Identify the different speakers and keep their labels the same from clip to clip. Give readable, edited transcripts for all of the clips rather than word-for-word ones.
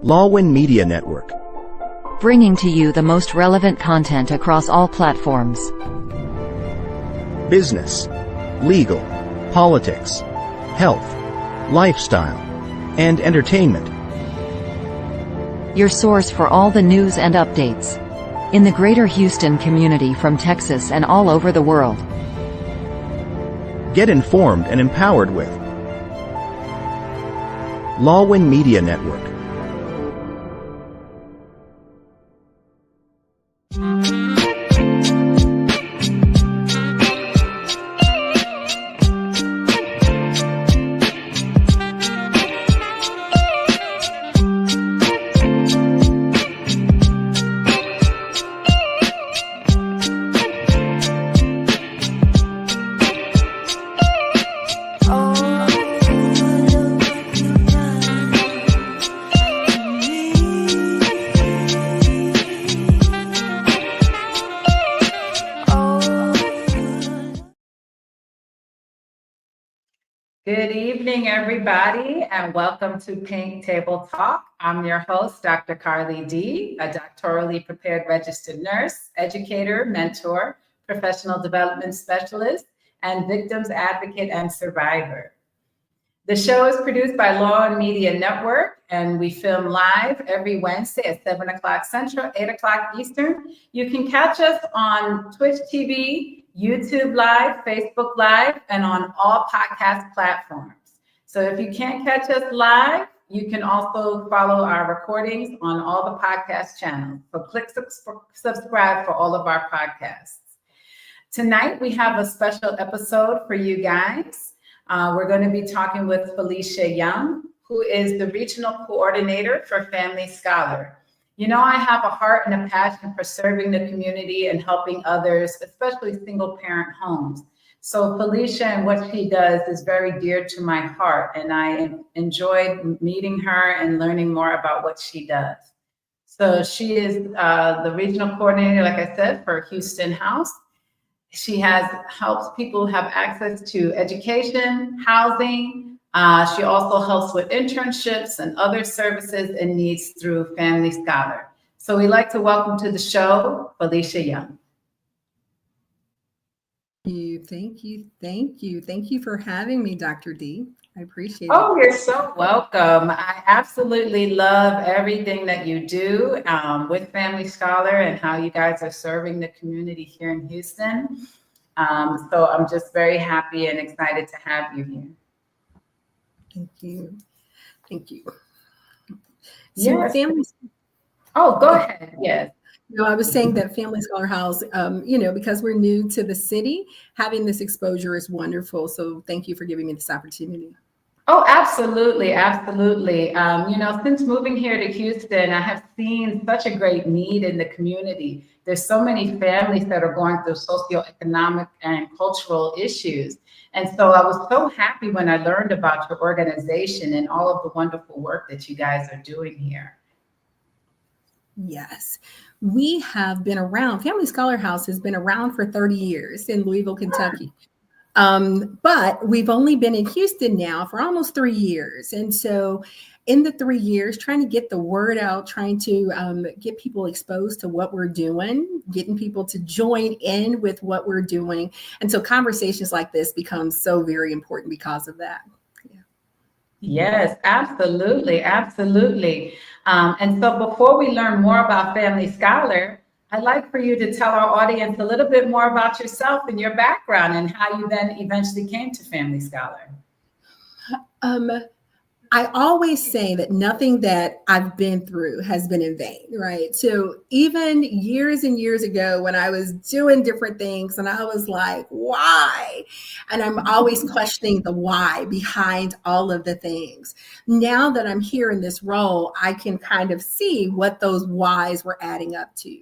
Speaker 1: Lawwin Media Network,
Speaker 2: bringing to you the most relevant content across all platforms.
Speaker 1: business, legal, politics, health, lifestyle, and entertainment.
Speaker 2: Your source for all the news and updates in the greater Houston community from Texas and all over the world.
Speaker 1: Get informed and empowered with Lawwin Media Network.
Speaker 3: Good evening, everybody, and welcome to Pink Table Talk. I'm your host, Dr. Carly D., a doctorally prepared registered nurse, educator, mentor, professional development specialist, and victims advocate and survivor. The show is produced by Lawwin Media Network, and we film live every Wednesday at 7 o'clock Central, 8 o'clock Eastern. You can catch us on Twitch TV, YouTube Live, Facebook Live, and on all podcast platforms. So if you can't catch us live, you can also follow our recordings on all the podcast channels. So click subscribe for all of our podcasts. Tonight, we have a special episode for you guys. We're going to be talking with Felicia Young, who is the Regional Coordinator for Family Scholar. You know, I have a heart and a passion for serving the community and helping others, especially single parent homes. So Felicia and what she does is very dear to my heart, and I enjoyed meeting her and learning more about what she does. So she is the Regional Coordinator, like I said, for Houston House. She helps people have access to education, housing. She also helps with internships and other services and needs through Family Scholar. So we'd like to welcome to the show, Felicia Young.
Speaker 4: Thank you for having me, Dr. D. I appreciate it.
Speaker 3: Oh, you're so welcome. I absolutely love everything that you do with Family Scholar and how you guys are serving the community here in Houston. So I'm just very happy and excited to have you here.
Speaker 4: Thank you.
Speaker 3: So
Speaker 4: yes.
Speaker 3: Oh, go ahead. Yes.
Speaker 4: No, I was saying that Family Scholar House, because we're new to the city, having this exposure is wonderful. So thank you for giving me this opportunity.
Speaker 3: Oh, absolutely. Absolutely. Since moving here to Houston, I have seen such a great need in the community. There's so many families that are going through socioeconomic and cultural issues. And so I was so happy when I learned about your organization and all of the wonderful work that you guys are doing here.
Speaker 4: Yes, we have been around. Family Scholar House has been around for 30 years in Louisville, Kentucky. But we've only been in Houston now for almost 3 years. And so in the 3 years, trying to get the word out, trying to get people exposed to what we're doing, getting people to join in with what we're doing. And so conversations like this become so very important because of that.
Speaker 3: Yes, absolutely, absolutely. And so before we learn more about Family Scholar, I'd like for you to tell our audience a little bit more about yourself and your background and how you then eventually came to Family Scholar.
Speaker 4: Um, I always say that nothing that I've been through has been in vain, right? So even years and years ago when I was doing different things and I was like, why? And I'm always questioning the why behind all of the things. Now that I'm here in this role, I can kind of see what those whys were adding up to.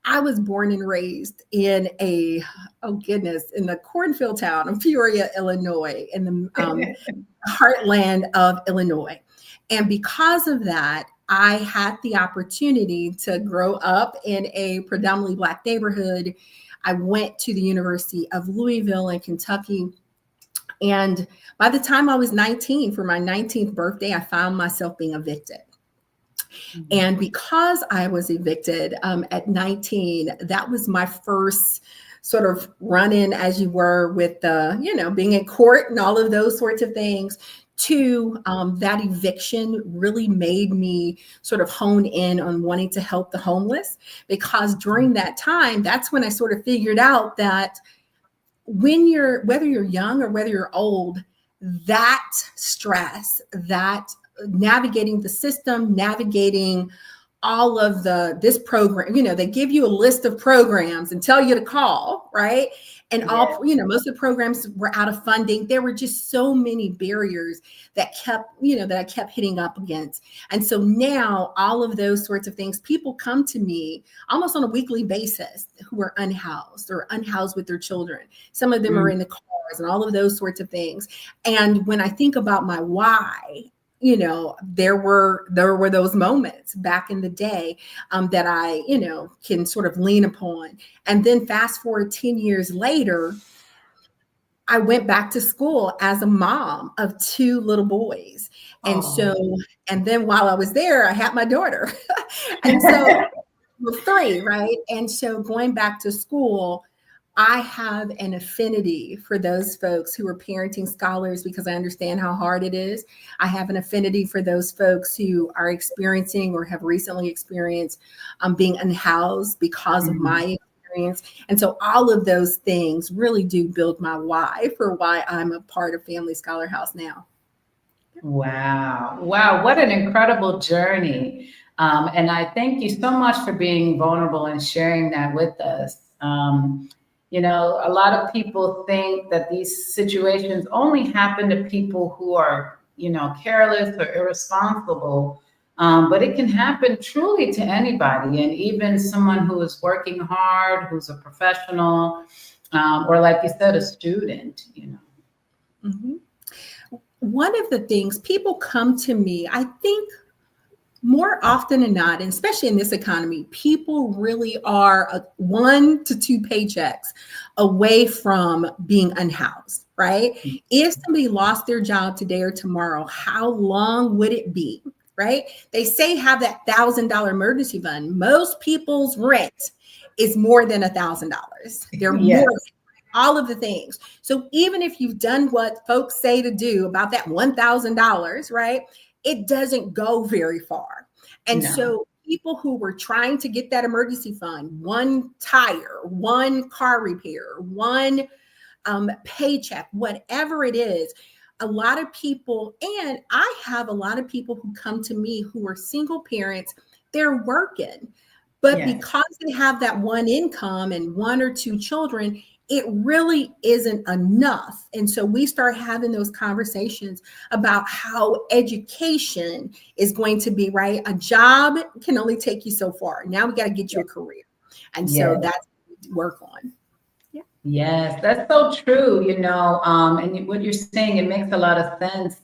Speaker 4: I was born and raised in in the cornfield town of Peoria, Illinois, in the heartland of Illinois. And because of that, I had the opportunity to grow up in a predominantly Black neighborhood. I went to the University of Louisville in Kentucky. And by the time I was 19, for my 19th birthday, I found myself being evicted. And because I was evicted at 19, that was my first sort of run in, as you were, with being in court and all of those sorts of things. That eviction really made me sort of hone in on wanting to help the homeless, because during that time, that's when I sort of figured out that whether you're young or whether you're old, that stress, that navigating the system, navigating all of this program, they give you a list of programs and tell you to call, right? And most of the programs were out of funding. There were just so many barriers that I kept hitting up against. And so now all of those sorts of things, people come to me almost on a weekly basis who are unhoused or unhoused with their children. Some of them are in the cars and all of those sorts of things. And when I think about my why, there were those moments back in the day that I, can sort of lean upon. And then fast forward 10 years later, I went back to school as a mom of 2 little boys. And and then while I was there, I had my daughter. And so 3, right? And so going back to school, I have an affinity for those folks who are parenting scholars because I understand how hard it is. I have an affinity for those folks who are experiencing or have recently experienced being unhoused because of my experience. And so all of those things really do build my why for why I'm a part of Family Scholar House now.
Speaker 3: Wow. Wow. What an incredible journey. And I thank you so much for being vulnerable and sharing that with us. A lot of people think that these situations only happen to people who are, careless or irresponsible. But it can happen truly to anybody, and even someone who is working hard, who's a professional, or like you said, a student,
Speaker 4: Mm-hmm. One of the things people come to me, I think, more often than not, and especially in this economy, people really are 1 to 2 paychecks away from being unhoused, right? If somebody lost their job today or tomorrow, how long would it be, right? They say have that $1,000 emergency fund. Most people's rent is more than $1,000. They're more than all of the things. So even if you've done what folks say to do about that $1,000, right? It doesn't go very far. And so people who were trying to get that emergency fund, 1 tire, 1 car repair, 1 paycheck, whatever it is, a lot of people, and I have a lot of people who come to me who are single parents, they're working, but because they have that 1 income and 1 or 2 children, it really isn't enough. And so we start having those conversations about how education is going to be, right? A job can only take you so far. Now we got to get you a career. And so that's what we work on. Yeah.
Speaker 3: Yes, that's so true, and what you're saying, it makes a lot of sense.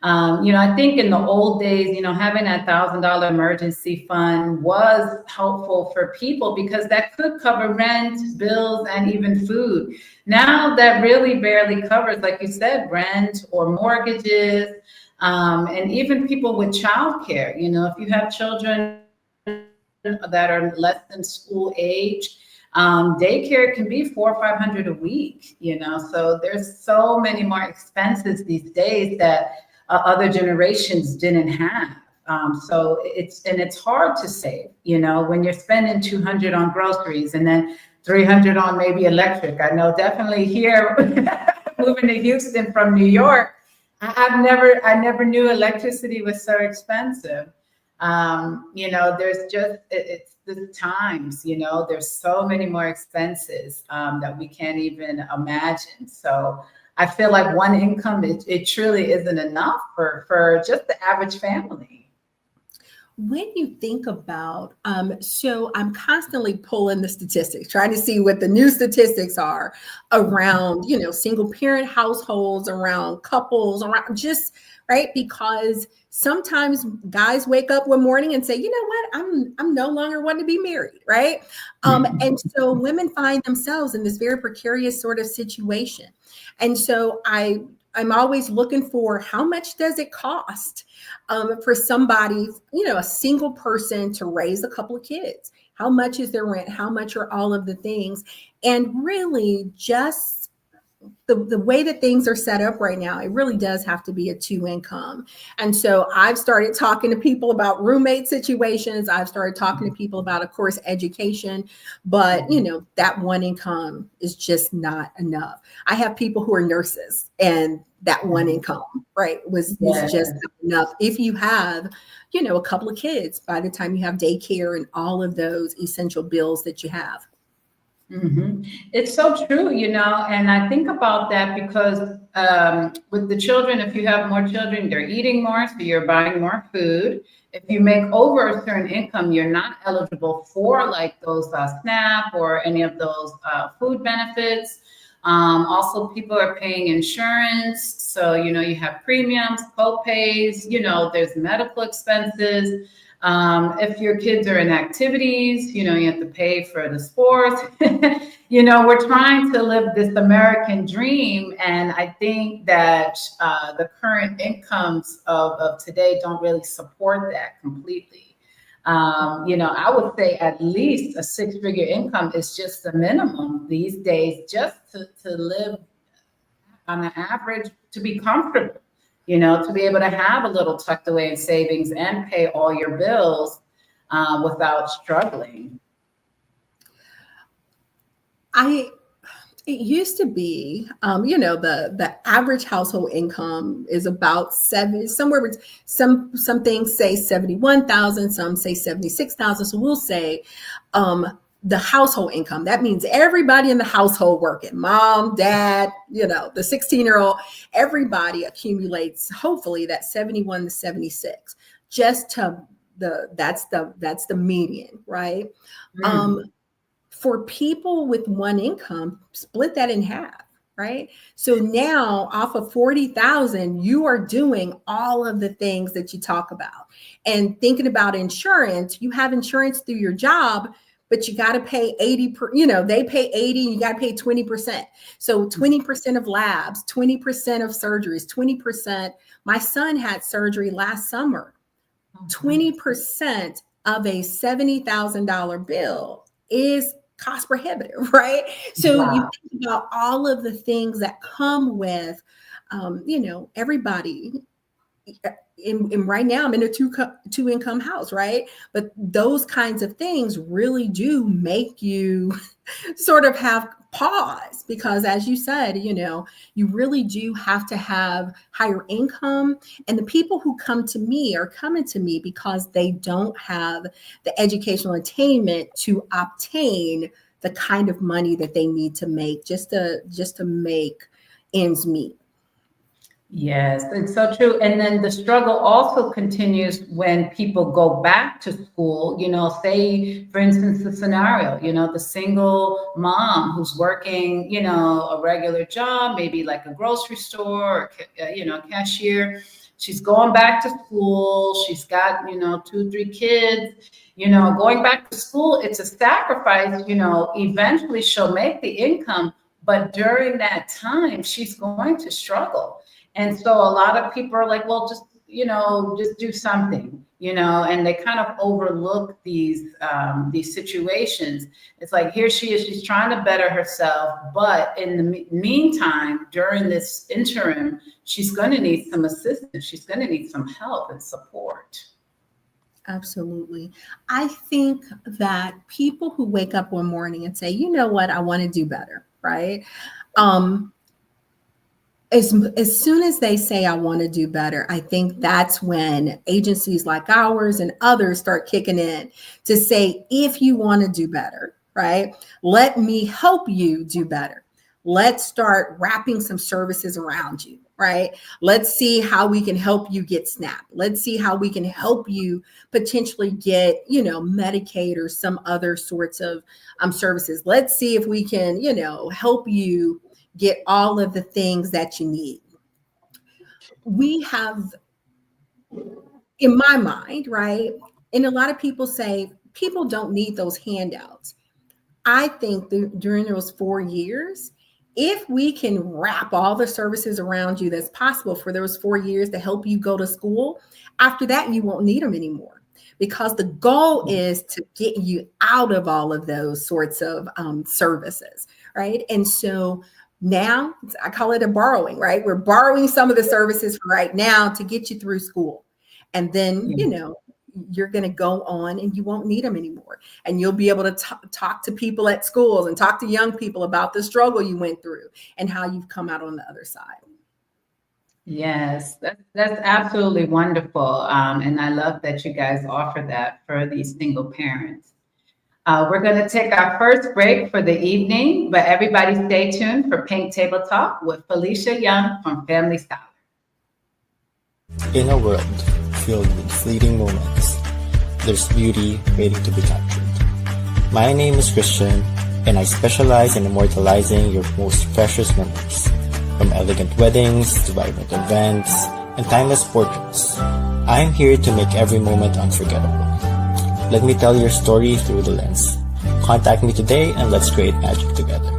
Speaker 3: I think in the old days, having that $1,000 emergency fund was helpful for people because that could cover rent, bills, and even food. Now that really barely covers, like you said, rent or mortgages, and even people with childcare. If you have children that are less than school age, daycare can be $400 or $500 a week. So there's so many more expenses these days that other generations didn't have. So it's hard to save, when you're spending 200 on groceries and then 300 on maybe electric. I know definitely here, moving to Houston from New York, I never knew electricity was so expensive. There's just, it's the times, there's so many more expenses that we can't even imagine. So I feel like one income, it truly isn't enough for just the average family.
Speaker 4: When you think about, so I'm constantly pulling the statistics, trying to see what the new statistics are around, single parent households, around couples, around just, right? Because sometimes guys wake up one morning and say, you know what, I'm no longer wanting to be married, right? And so women find themselves in this very precarious sort of situation. And so I'm always looking for how much does it cost for somebody, a single person to raise a couple of kids? How much is their rent? How much are all of the things? And really just the way that things are set up right now, it really does have to be a two income. And so I've started talking to people about roommate situations. I've started talking to people about, of course, education, but that one income is just not enough. I have people who are nurses and that one income, right, is just not enough. If you have, a couple of kids, by the time you have daycare and all of those essential bills that you have.
Speaker 3: Mm-hmm. It's so true, and I think about that because with the children, if you have more children, they're eating more, so you're buying more food. If you make over a certain income, you're not eligible for like those SNAP or any of those food benefits. Also, people are paying insurance, so you have premiums, co-pays, there's medical expenses. If your kids are in activities, you have to pay for the sports. We're trying to live this American dream. And I think that the current incomes of today don't really support that completely. I would say at least a 6-figure income is just the minimum these days, just to live on an average, to be comfortable. To be able to have a little tucked away in savings and pay all your bills without struggling.
Speaker 4: It used to be, the average household income is about somewhere. Some things say 71,000, some say 76,000. So we'll say, the household income. That means everybody in the household working, mom, dad, the 16-year-old, everybody accumulates, hopefully, that 71 to 76, just to that's the median, right? For people with one income, split that in half, right? So now off of 40,000, you are doing all of the things that you talk about. And thinking about insurance, you have insurance through your job, but you got to pay 80 they pay 80, you got to pay 20%. So 20% of labs, 20% of surgeries, 20%. My son had surgery last summer. 20% of a $70,000 bill is cost prohibitive, right? So you think about all of the things that come with, everybody. And right now I'm in a two income house, right? But those kinds of things really do make you sort of have pause, because as you said, you really do have to have higher income. And the people who come to me are coming to me because they don't have the educational attainment to obtain the kind of money that they need to make just to make ends meet.
Speaker 3: Yes, it's so true. And then the struggle also continues when people go back to school, say, for instance, the scenario, the single mom who's working, a regular job, maybe like a grocery store, or, cashier. She's going back to school. She's got, 2, 3 kids, going back to school. It's a sacrifice, eventually she'll make the income, but during that time, she's going to struggle. And so a lot of people are like, well, just, just do something, and they kind of overlook these situations. It's like, here she is, she's trying to better herself, but in the meantime, during this interim, she's going to need some assistance. She's going to need some help and support.
Speaker 4: Absolutely. I think that people who wake up one morning and say, you know what, I want to do better, right? As soon as they say, I want to do better, I think that's when agencies like ours and others start kicking in to say, if you want to do better, right, let me help you do better. Let's start wrapping some services around you, right? Let's see how we can help you get SNAP. Let's see how we can help you potentially get, Medicaid or some other sorts of services. Let's see if we can, help you get all of the things that you need. We have, in my mind, right? And a lot of people say people don't need those handouts. I think during those 4 years, if we can wrap all the services around you that's possible for those 4 years to help you go to school, after that, you won't need them anymore, because the goal is to get you out of all of those sorts of services, right? And so now I call it a borrowing, right? We're borrowing some of the services right now to get you through school. And then, you're going to go on and you won't need them anymore. And you'll be able to talk to people at schools and talk to young people about the struggle you went through and how you've come out on the other side.
Speaker 3: Yes, that's absolutely wonderful. And I love that you guys offer that for these single parents. We're going to take our first break for the evening, but everybody stay tuned for Pink Table Talk with Felicia Young from Family Style.
Speaker 5: In a world filled with fleeting moments, there's beauty waiting to be captured. My name is Christian, and I specialize in immortalizing your most precious memories, from elegant weddings to vibrant events and timeless portraits. I'm here to make every moment unforgettable. Let me tell your story through the lens. Contact me today and let's create magic together.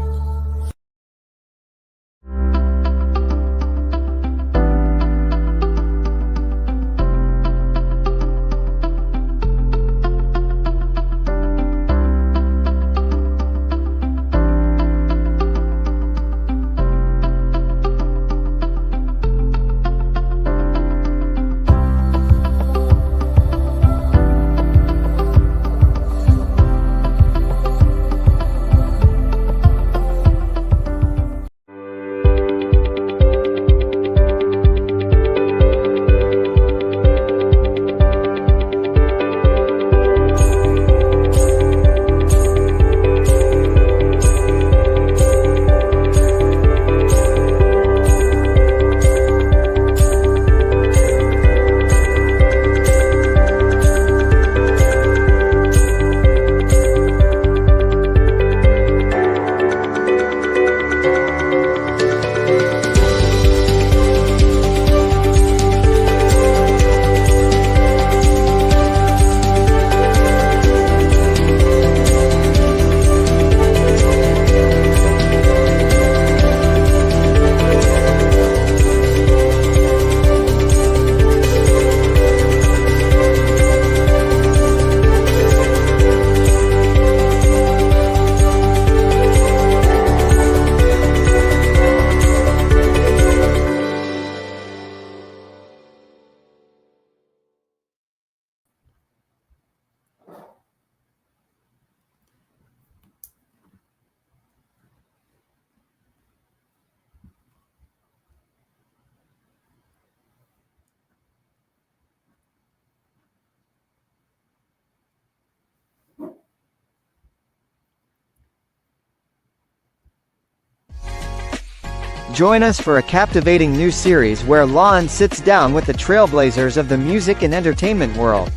Speaker 6: Join us for a captivating new series where Lon sits down with the trailblazers of the music and entertainment world.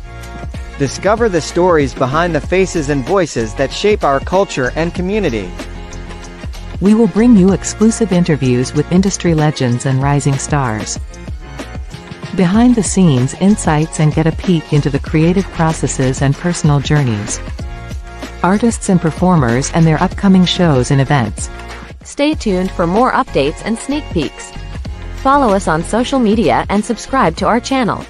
Speaker 6: Discover the stories behind the faces and voices that shape our culture and community.
Speaker 7: We will bring you exclusive interviews with industry legends and rising stars. Behind the scenes insights and get a peek into the creative processes and personal journeys. Artists and performers and their upcoming shows and events.
Speaker 8: Stay tuned for more updates and sneak peeks.
Speaker 2: Follow us on social media and subscribe to our channel.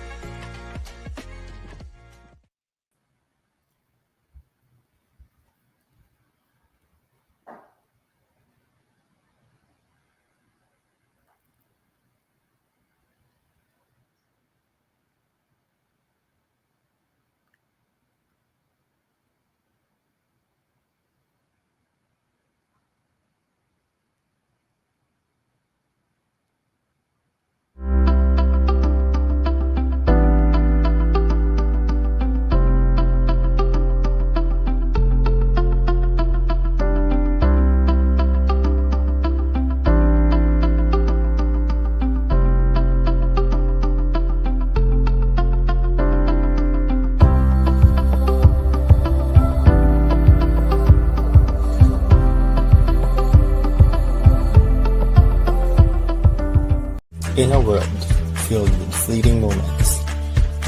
Speaker 5: In a world filled with fleeting moments,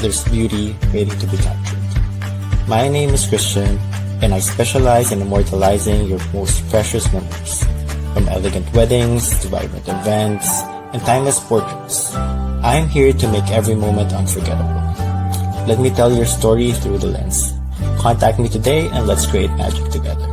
Speaker 5: there's beauty waiting to be captured. My name is Christian, and I specialize in immortalizing your most precious memories. From elegant weddings to vibrant events and timeless portraits, I'm here to make every moment unforgettable. Let me tell your story through the lens. Contact me today and let's create magic together.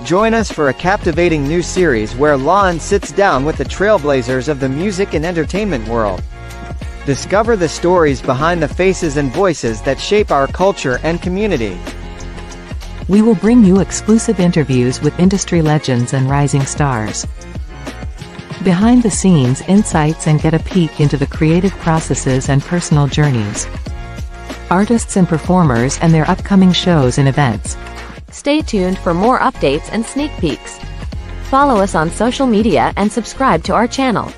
Speaker 6: Join us for a captivating new series where Lon sits down with the trailblazers of the music and entertainment world. Discover the stories behind the faces and voices that shape our culture and community.
Speaker 7: We will bring you exclusive interviews with industry legends and rising stars. Behind the scenes insights and get a peek into the creative processes and personal journeys. Artists and performers and their upcoming shows and events.
Speaker 2: Stay tuned for more updates and sneak peeks. Follow us on social media and subscribe to our channel.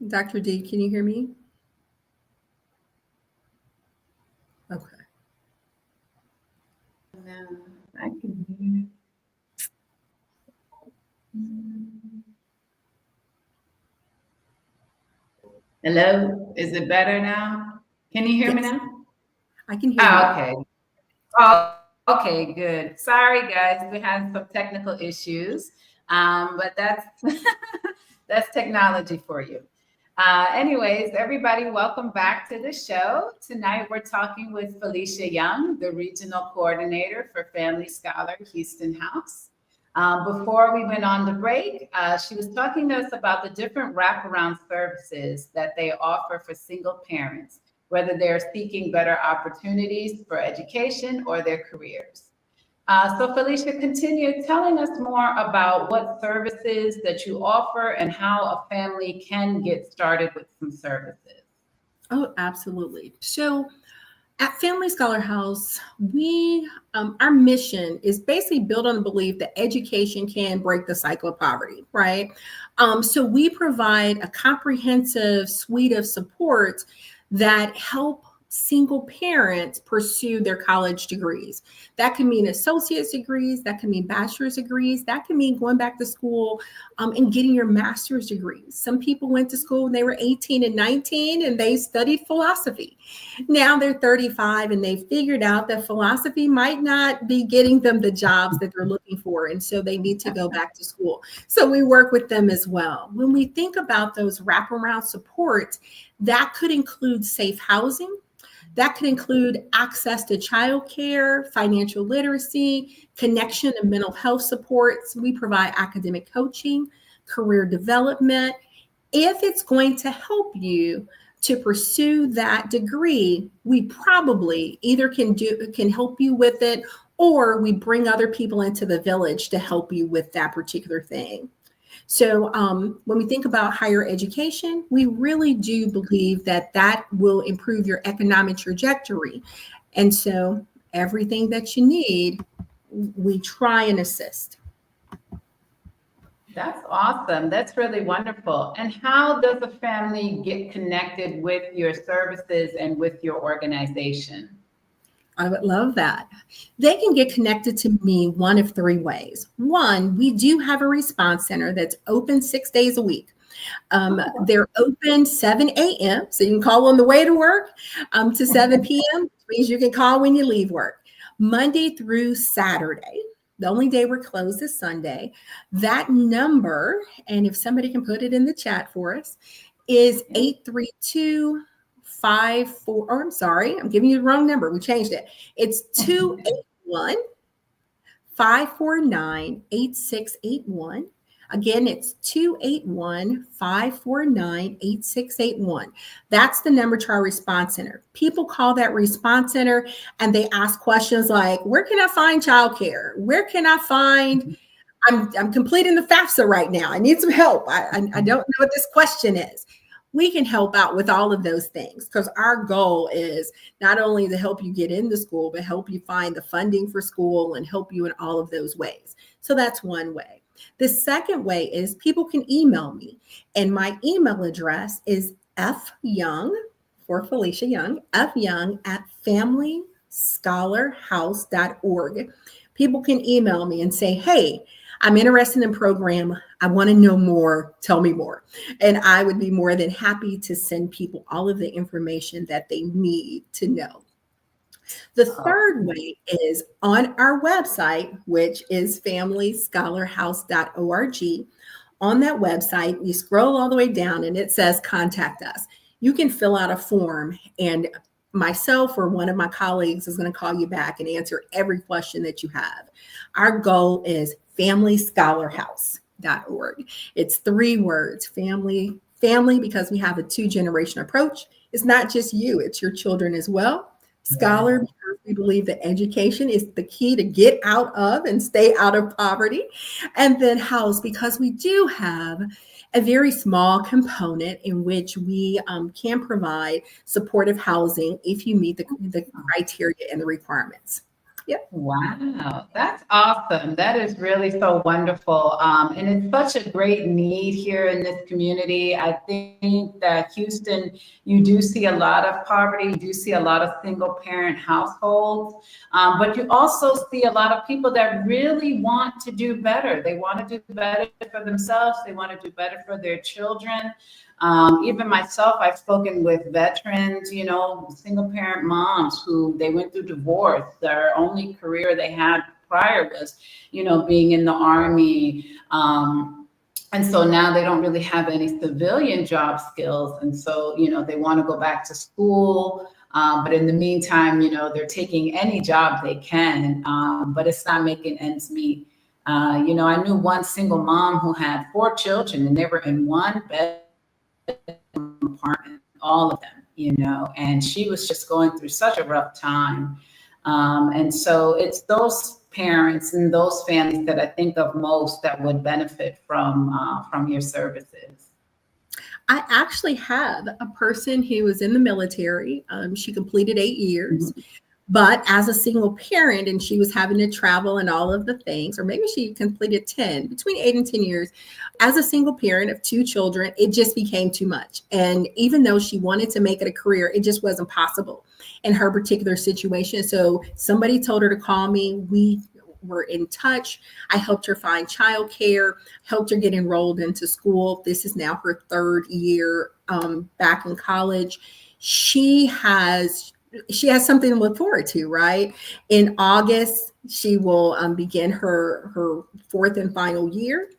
Speaker 4: Dr. D, can you hear me? Okay.
Speaker 3: No, I can hear. Hello, is it better now? Can you hear me now?
Speaker 4: I can hear you.
Speaker 3: Okay. Oh, okay, good. Sorry, guys, we had some technical issues, but that's that's technology for you. Anyways, everybody, welcome back to the show. Tonight, we're talking with Felicia Young, the Regional Coordinator for Family Scholar Houston House. Before we went on the break, she was talking to us about the different wraparound services that they offer for single parents, whether they're seeking better opportunities for education or their careers. So Felicia, continue telling us more about what services that you offer and how a family can get started with some services.
Speaker 4: Oh, absolutely. So at Family Scholar House, we our mission is basically built on the belief that education can break the cycle of poverty, right? So we provide a comprehensive suite of supports that help single parents pursue their college degrees. That can mean associate's degrees, that can mean bachelor's degrees, that can mean going back to school and getting your master's degrees. Some people went to school when they were 18 and 19 and they studied philosophy. Now they're 35 and they figured out that philosophy might not be getting them the jobs that they're looking for. And so they need to go back to school. So we work with them as well. When we think about those wraparound supports, that could include safe housing. That could include access to childcare, financial literacy, connection and mental health supports. We provide academic coaching, career development. If it's going to help you to pursue that degree, we probably either can help you with it, or we bring other people into the village to help you with that particular thing. So when we think about higher education, we really do believe that that will improve your economic trajectory. And so everything that you need, we try and assist.
Speaker 3: That's awesome. That's really wonderful. And how does a family get connected with your services and with your organization?
Speaker 4: I would love that. They can get connected to me one of three ways. One, we do have a response center that's open 6 days a week. They're open 7 a.m. So you can call on the way to work to 7 p.m., which means you can call when you leave work. Monday through Saturday. The only day we're closed is Sunday. That number, and if somebody can put it in the chat for us, is 832 I'm sorry, I'm giving you the wrong number. We changed it. It's 281-549-8681. Again, it's 281-549-8681. That's the number to our response center. People call that response center and they ask questions like, where can I find childcare? Where can I find, I'm completing the FAFSA right now. I need some help. I don't know what this question is. We can help out with all of those things because our goal is not only to help you get into school, but help you find the funding for school and help you in all of those ways. So that's one way. The second way is people can email me, and my email address is fyoung, for Felicia Young, fyoung@familyscholarhouse.org. People can email me and say, hey, I'm interested in the program. I want to know more. Tell me more. And I would be more than happy to send people all of the information that they need to know. The third way is on our website, which is familyscholarhouse.org. On that website, you scroll all the way down and it says contact us. You can fill out a form and myself or one of my colleagues is going to call you back and answer every question that you have. Our goal is familyscholarhouse.org. It's 3 words, family, because we have a 2-generation approach. It's not just you, it's your children as well. Scholar, because we believe that education is the key to get out of and stay out of poverty. And then house, because we do have a very small component in which we can provide supportive housing if you meet the criteria and the requirements. Yep.
Speaker 3: Wow, that's awesome. That is really so wonderful. And it's such a great need here in this community. I think that Houston, you do see a lot of poverty, you do see a lot of single parent households, but you also see a lot of people that really want to do better. They want to do better for themselves. They want to do better for their children. Even myself, I've spoken with veterans, single parent moms who they went through divorce. Their only career they had prior was, being in the Army, And so now they don't really have any civilian job skills. And so, they want to go back to school. But in the meantime, they're taking any job they can, but it's not making ends meet. I knew one single mom who had 4 children and they were in one bed apartment, all of them, and she was just going through such a rough time. And so it's those parents and those families that I think of most that would benefit from your services.
Speaker 4: I actually have a person who was in the military. She completed 8 years. Mm-hmm. But as a single parent, and she was having to travel and all of the things, or maybe she completed 10, between 8 and 10 years. As a single parent of 2 children, it just became too much. And even though she wanted to make it a career, it just wasn't possible in her particular situation. So somebody told her to call me. We were in touch. I helped her find childcare, helped her get enrolled into school. This is now her 3rd year back in college. She has something to look forward to, right? In August, she will begin her 4th and final year.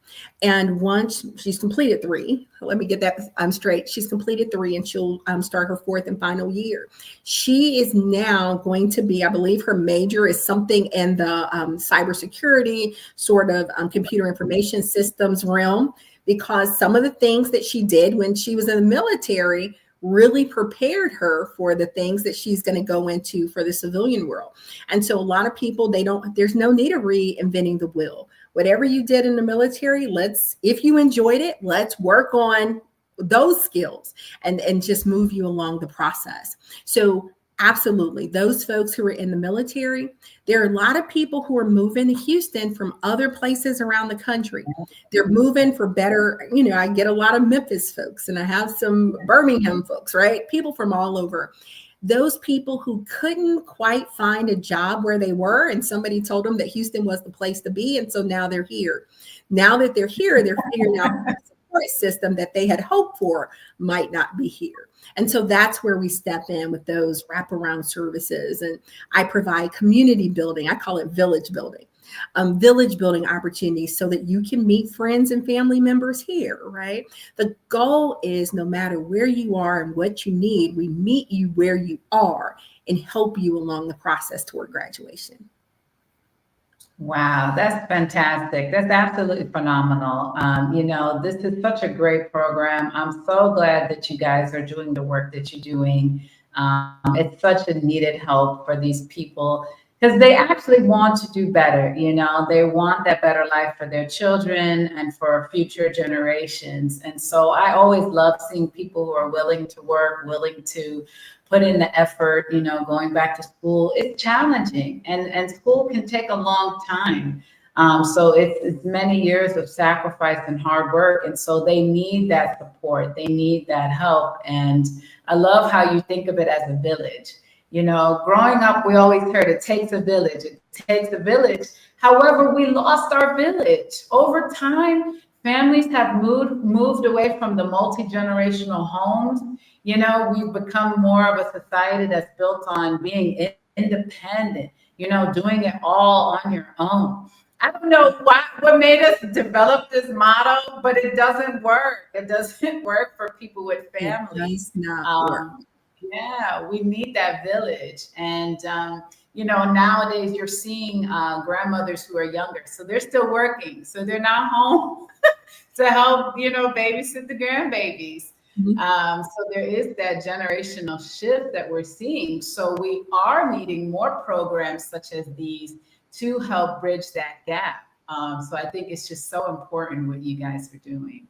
Speaker 4: And once she's completed 3, let me get that straight. She's completed 3 and she'll start her 4th and final year. She is now going to be, I believe her major is something in the cybersecurity, sort of computer information systems realm, because some of the things that she did when she was in the military really prepared her for the things that she's going to go into for the civilian world. And so a lot of people, there's no need of reinventing the wheel. Whatever you did in the military, if you enjoyed it, let's work on those skills and just move you along the process. So absolutely, those folks who are in the military, there are a lot of people who are moving to Houston from other places around the country. They're moving for better, I get a lot of Memphis folks and I have some Birmingham folks, right? People from all over. Those people who couldn't quite find a job where they were, and somebody told them that Houston was the place to be. And so now they're here. Now that they're here, they're figuring out the support system that they had hoped for might not be here. And so that's where we step in with those wraparound services. And I provide community building. I call it village building opportunities so that you can meet friends and family members here, right? The goal is no matter where you are and what you need, we meet you where you are and help you along the process toward graduation.
Speaker 3: Wow, that's fantastic. That's absolutely phenomenal. This is such a great program. I'm so glad that you guys are doing the work that you're doing. It's such a needed help for these people because they actually want to do better. They want that better life for their children and for future generations. And so I always love seeing people who are willing to work, willing to put in the effort, going back to school. It's challenging and school can take a long time. So it's many years of sacrifice and hard work. And so they need that support. They need that help. And I love how you think of it as a village. Growing up, we always heard it takes a village. It takes a village. However, we lost our village. Over time, families have moved away from the multi-generational homes. We've become more of a society that's built on being independent, doing it all on your own. I don't know what made us develop this model, but it doesn't work. It doesn't work for people with families.
Speaker 4: It does not work.
Speaker 3: Yeah, we need that village. And, nowadays you're seeing grandmothers who are younger, so they're still working. So they're not home to help, babysit the grandbabies. Mm-hmm. So there is that generational shift that we're seeing. So we are needing more programs such as these to help bridge that gap. So I think it's just so important what you guys are doing.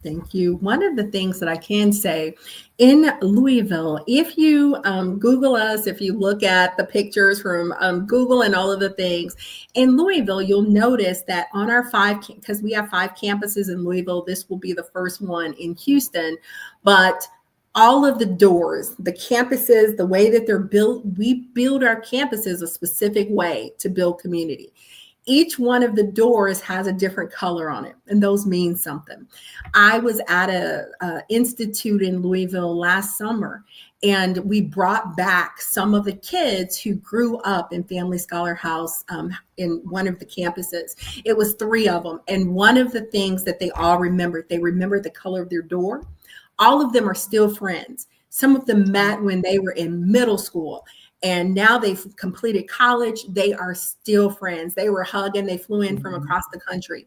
Speaker 4: Thank you. One of the things that I can say in Louisville, if you Google us, if you look at the pictures from Google and all of the things, in Louisville, you'll notice that on our because we have 5 campuses in Louisville, this will be the first one in Houston, but all of the doors, the campuses, the way that they're built, we build our campuses a specific way to build community. Each one of the doors has a different color on it, and those mean something. I was at a institute in Louisville last summer, and we brought back some of the kids who grew up in Family Scholar House in one of the campuses. It was 3 of them, and one of the things that they all remembered, they remembered the color of their door. All of them are still friends. Some of them met when they were in middle school, and now they've completed college. They are still friends. They were hugging. They flew in from across the country.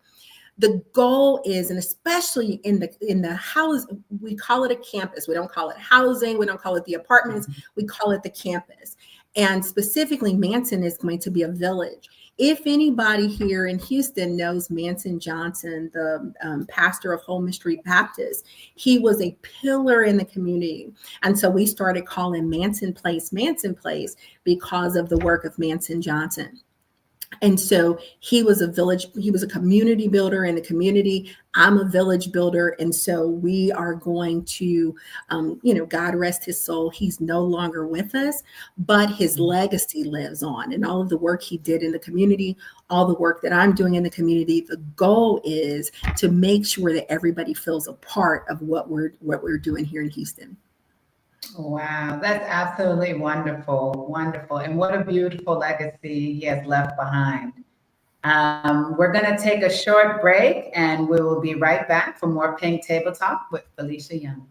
Speaker 4: The goal is, and especially in the house, we call it a campus. We don't call it housing. We don't call it the apartments. We call it the campus. And specifically, Manson is going to be a village. If anybody here in Houston knows Manson Johnson, the pastor of Holman Street Baptist, he was a pillar in the community. And so we started calling Manson Place because of the work of Manson Johnson. And so he was a community builder in the community. I'm a village builder. And so we are going to, God rest his soul. He's no longer with us, but his legacy lives on, and all of the work he did in the community, all the work that I'm doing in the community. The goal is to make sure that everybody feels a part of what we're doing here in Houston.
Speaker 3: Wow, that's absolutely wonderful, wonderful. And what a beautiful legacy he has left behind. We're going to take a short break, and we will be right back for more Pink Table Talk with Felicia Young.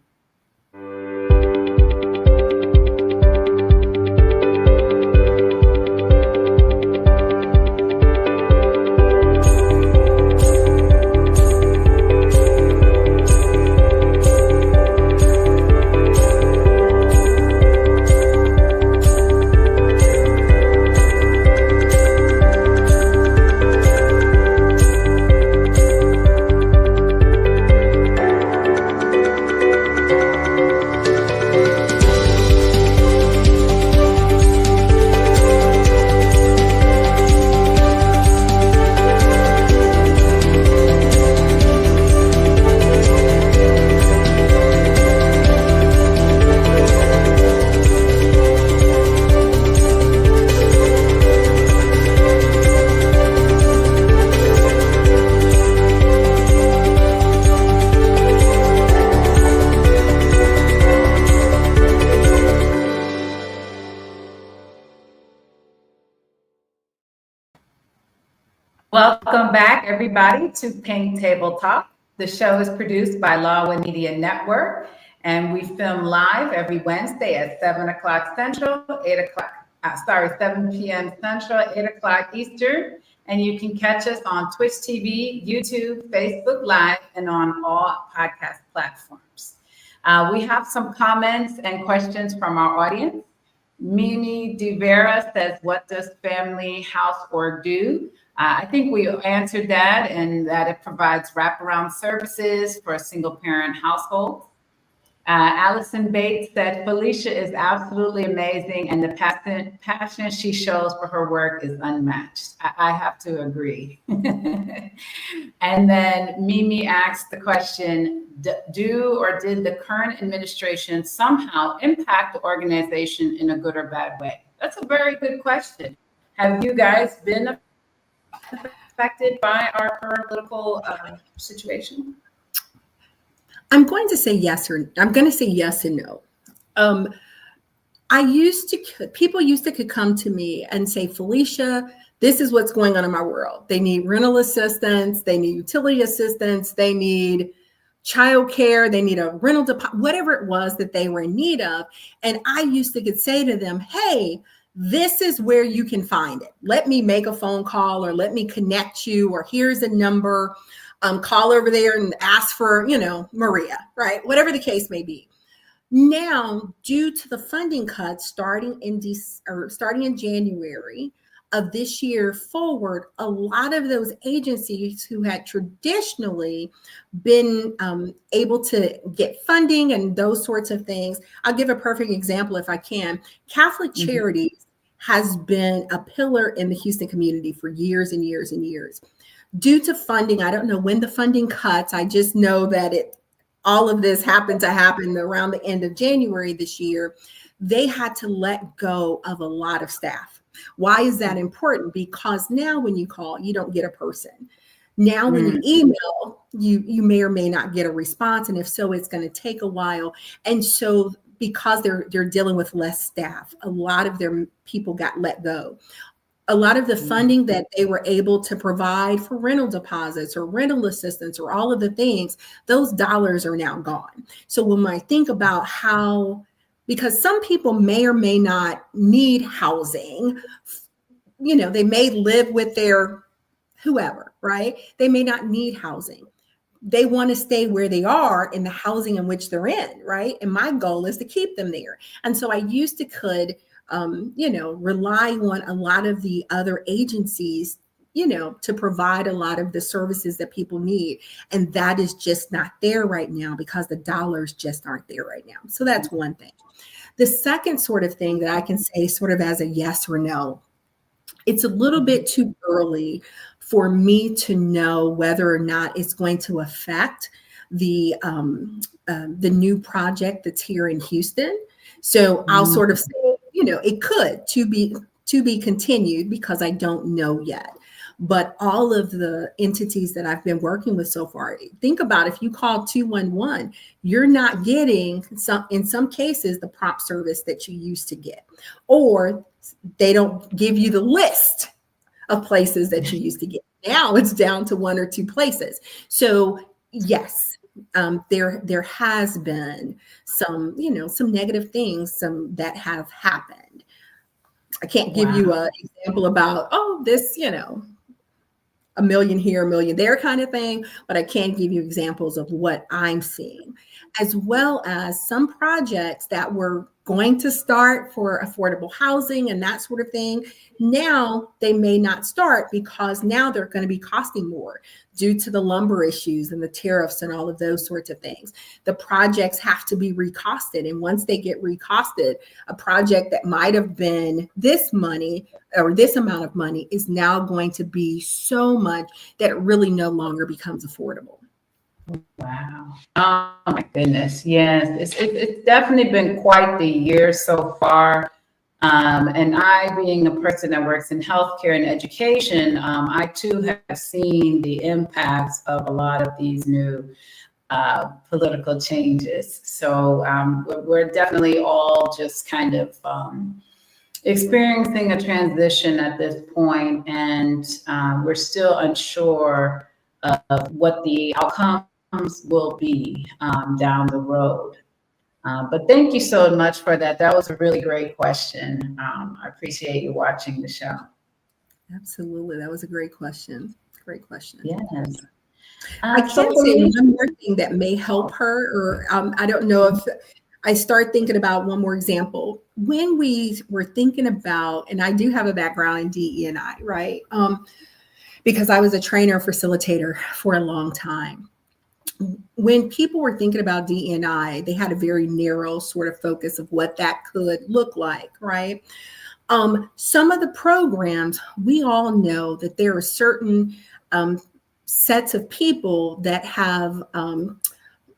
Speaker 3: Welcome back, everybody, to Pink Table Talk. The show is produced by Lawwood Media Network, and we film live every Wednesday at 7 o'clock Central, 7 p.m. Central, 8 o'clock Eastern. And you can catch us on Twitch TV, YouTube, Facebook Live, and on all podcast platforms. We have some comments and questions from our audience. Mimi De Vera says, what does Family House Org do? I think we answered that, and that it provides wraparound services for a single parent household. Allison Bates said, Felicia is absolutely amazing, and the passion she shows for her work is unmatched. I have to agree. And then Mimi asked the question, did the current administration somehow impact the organization in a good or bad way? That's a very good question. Have you guys been affected by our current political situation?
Speaker 4: I'm going to say yes and no. People used to could come to me and say, Felicia, this is what's going on in my world. They need rental assistance, they need utility assistance, they need childcare, they need a rental deposit, whatever it was that they were in need of. And I used to could say to them, hey, this is where you can find it. Let me make a phone call, or let me connect you, or here's a number. Call over there and ask for, Maria, right? Whatever the case may be. Now, due to the funding cuts starting in January of this year forward, a lot of those agencies who had traditionally been able to get funding and those sorts of things. I'll give a perfect example if I can. Catholic Charities has been a pillar in the Houston community for years and years and years. Due to funding, I don't know when the funding cuts. I just know that all of this happened to happen around the end of January this year. They had to let go of a lot of staff. Why is that important? Because now when you call, you don't get a person. Now, when you email, you may or may not get a response. And if so, it's going to take a while. And so because they're dealing with less staff, a lot of their people got let go. A lot of the funding that they were able to provide for rental deposits or rental assistance or all of the things, those dollars are now gone. So when I think about how, because some people may or may not need housing, they may live with their whoever, right? They may not need housing. They want to stay where they are in the housing in which they're in, right? And my goal is to keep them there. And so I could rely on a lot of the other agencies, to provide a lot of the services that people need. And that is just not there right now because the dollars just aren't there right now. So that's one thing. The second sort of thing that I can say sort of as a yes or no, it's a little bit too early for me to know whether or not it's going to affect the new project that's here in Houston. So I'll sort of say, it could to be continued because I don't know yet. But all of the entities that I've been working with so far, think about if you call 211, you're not getting in some cases the prompt service that you used to get, or they don't give you the list of places that you used to get. Now it's down to one or two places. So yes, there has been some negative things, some that have happened. I can't give you an example about, this, a million here, a million there kind of thing, but I can give you examples of what I'm seeing, as well as some projects that were going to start for affordable housing and that sort of thing. Now they may not start because now they're going to be costing more due to the lumber issues and the tariffs and all of those sorts of things. The projects have to be recosted. And once they get recosted, a project that might have been this money or this amount of money is now going to be so much that it really no longer becomes affordable.
Speaker 3: Wow. Oh my goodness. Yes. It's definitely been quite the year so far. And I, being a person that works in healthcare and education, I too have seen the impacts of a lot of these new political changes. So we're definitely all just kind of experiencing a transition at this point, and we're still unsure of what the outcomes will be down the road. But thank you so much for that. That was a really great question. I appreciate you watching the show.
Speaker 4: Absolutely. That was a great question. Great question.
Speaker 3: Yes.
Speaker 4: I can say one more thing that may help her, or I don't know if I start thinking about one more example. When we were thinking about, and I do have a background in DE&I, right? Because I was a trainer facilitator for a long time. When people were thinking about DE&I, they had a very narrow sort of focus of what that could look like, right? Some of the programs, we all know that there are certain sets of people that have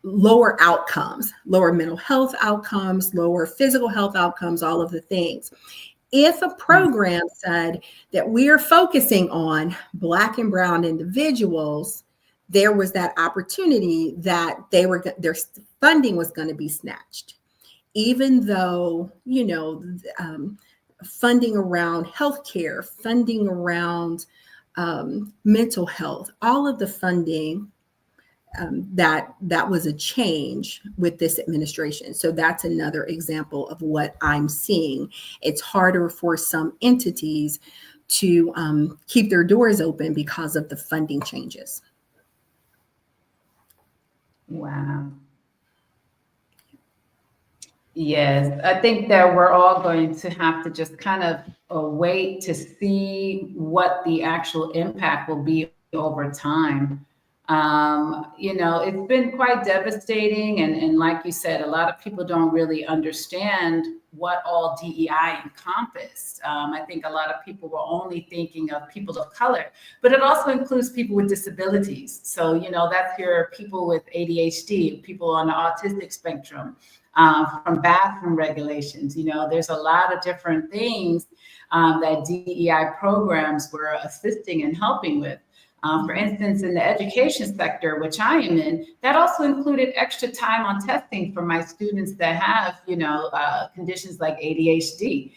Speaker 4: lower outcomes, lower mental health outcomes, lower physical health outcomes, all of the things. If a program said that we are focusing on Black and Brown individuals, there was that opportunity that their funding was going to be snatched, even though, funding around healthcare, funding around mental health, all of the funding, that was a change with this administration. So that's another example of what I'm seeing. It's harder for some entities to keep their doors open because of the funding changes.
Speaker 3: Wow. Yes, I think that we're all going to have to just kind of wait to see what the actual impact will be over time. It's been quite devastating. And like you said, a lot of people don't really understand what all DEI encompassed. I think a lot of people were only thinking of people of color, but it also includes people with disabilities. So, that's your people with ADHD, people on the autistic spectrum, from bathroom regulations. There's a lot of different things that DEI programs were assisting and helping with. For instance, in the education sector, which I am in, that also included extra time on testing for my students that have, conditions like ADHD.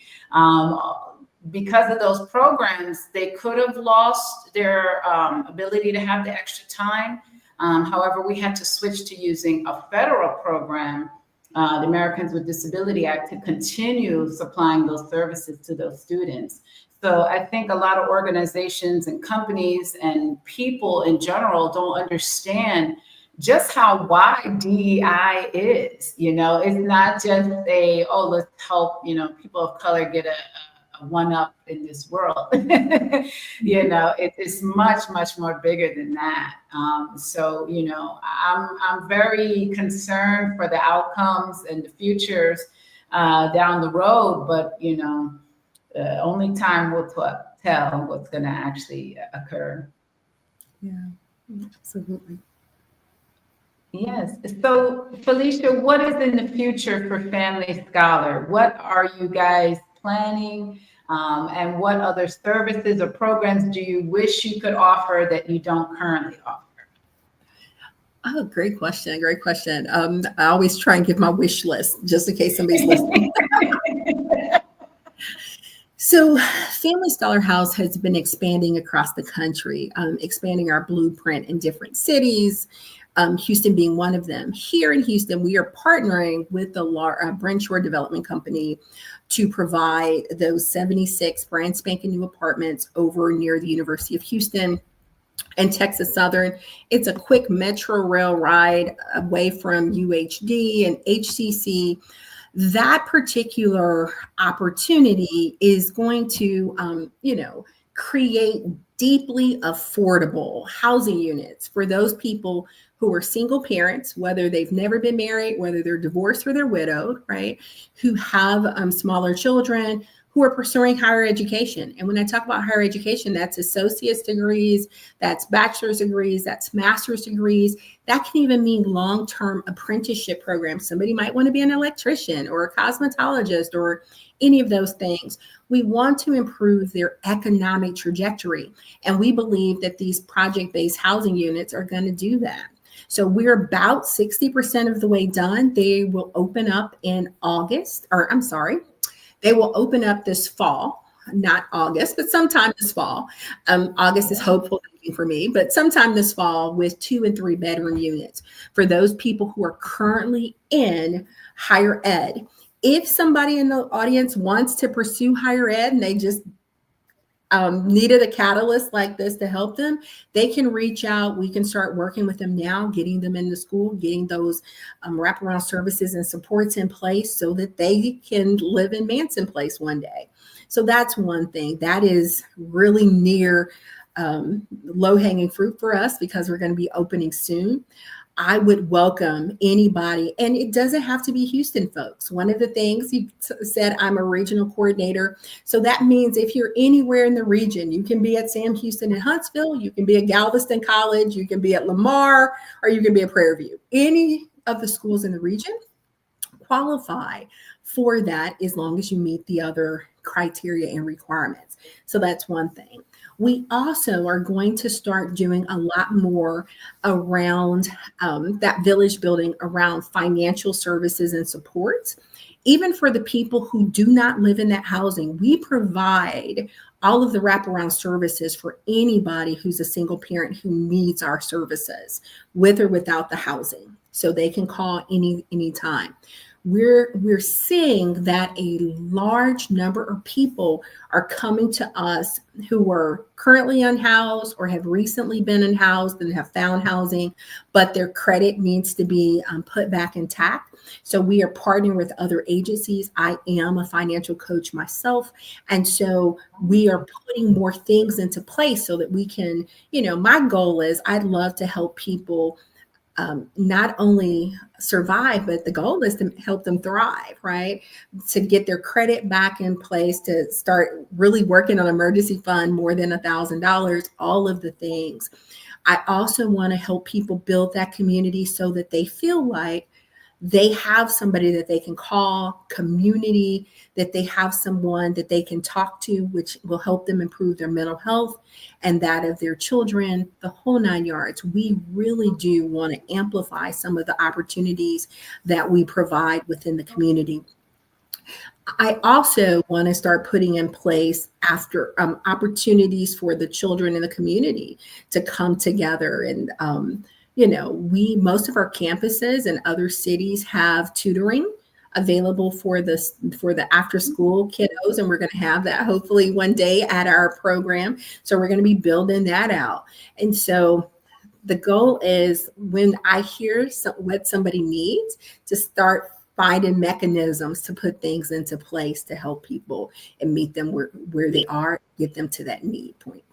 Speaker 3: Because of those programs, they could have lost their ability to have the extra time. However, we had to switch to using a federal program, the Americans with Disability Act, to continue supplying those services to those students. So I think a lot of organizations and companies and people in general don't understand just how wide DEI is. It's not just let's help, people of color get a one-up in this world. It's much, much more bigger than that. I'm very concerned for the outcomes and the futures down the road, but, only time will tell what's going to actually occur.
Speaker 4: Yeah, absolutely.
Speaker 3: Yes. So, Felicia, what is in the future for Family Scholar? What are you guys planning? And what other services or programs do you wish you could offer that you don't currently offer?
Speaker 4: Oh, great question. Great question. I always try and give my wish list just in case somebody's listening. So Family Scholar House has been expanding across the country, expanding our blueprint in different cities, Houston being one of them. Here in Houston, we are partnering with the Brenshaw Development Company to provide those 76 brand spanking new apartments over near the University of Houston and Texas Southern. It's a quick Metro rail ride away from UHD and HCC. That particular opportunity is going to, create deeply affordable housing units for those people who are single parents, whether they've never been married, whether they're divorced or they're widowed, right? Who have smaller children, who are pursuing higher education. And when I talk about higher education, that's associate's degrees, that's bachelor's degrees, that's master's degrees. That can even mean long-term apprenticeship programs. Somebody might want to be an electrician or a cosmetologist or any of those things. We want to improve their economic trajectory. And we believe that these project-based housing units are going to do that. So we're about 60% of the way done. They will open up in they will open up this fall, not August, but sometime this fall. August is hopeful for me, but sometime this fall with 2 and 3 bedroom units for those people who are currently in higher ed. If somebody in the audience wants to pursue higher ed and they just needed a catalyst like this to help them, they can reach out. We can start working with them now, getting them into school, getting those wraparound services and supports in place so that they can live in Manson Place one day. So that's one thing that is really near low-hanging fruit for us because we're going to be opening soon. I would welcome anybody, and it doesn't have to be Houston folks. One of the things you said, I'm a regional coordinator. So that means if you're anywhere in the region, you can be at Sam Houston in Huntsville, you can be at Galveston College, you can be at Lamar, or you can be at Prairie View. Any of the schools in the region qualify for that as long as you meet the other criteria and requirements. So that's one thing. We also are going to start doing a lot more around that village building, around financial services and supports. Even for the people who do not live in that housing, we provide all of the wraparound services for anybody who's a single parent who needs our services, with or without the housing. So they can call anytime. we're seeing that a large number of people are coming to us who are currently unhoused or have recently been unhoused and have found housing, but their credit needs to be put back intact. So we are partnering with other agencies. I am a financial coach myself. And so we are putting more things into place so that we can, my goal is I'd love to help people not only survive, but the goal is to help them thrive, right? To get their credit back in place, to start really working on emergency fund more than $1,000, all of the things. I also want to help people build that community so that they feel like they have somebody that they can call, community, that they have someone that they can talk to, which will help them improve their mental health and that of their children, the whole 9 yards. We really do want to amplify some of the opportunities that we provide within the community. I also want to start putting in place after opportunities for the children in the community to come together and most of our campuses and other cities have tutoring available for the after school kiddos, and we're going to have that hopefully one day at our program. So we're going to be building that out. And so the goal is, when I hear what somebody needs, to start finding mechanisms to put things into place to help people and meet them where they are, get them to that need point.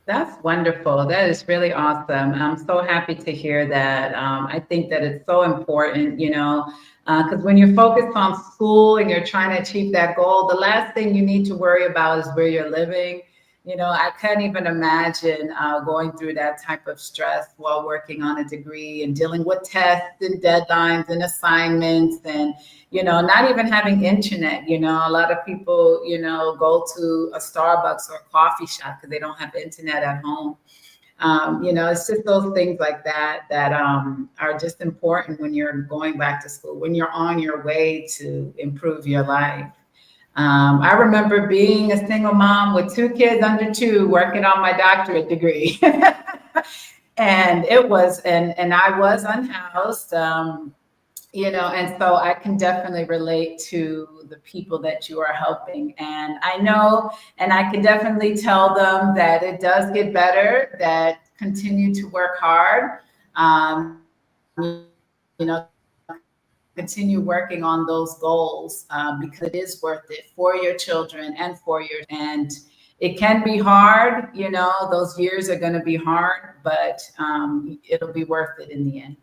Speaker 3: That's wonderful. That is really awesome. I'm so happy to hear that. I think that it's so important, because when you're focused on school and you're trying to achieve that goal, the last thing you need to worry about is where you're living. I can't even imagine going through that type of stress while working on a degree and dealing with tests and deadlines and assignments and, not even having internet. A lot of people, go to a Starbucks or a coffee shop because they don't have internet at home. It's just those things like that are just important when you're going back to school, when you're on your way to improve your life. I remember being a single mom with 2 kids under 2, working on my doctorate degree. And it was, and I was unhoused, and so I can definitely relate to the people that you are helping. And I know, and I can definitely tell them that it does get better, that continue to work hard, continue working on those goals because it is worth it for your children and and it can be hard, those years are going to be hard, but it'll be worth it in the end.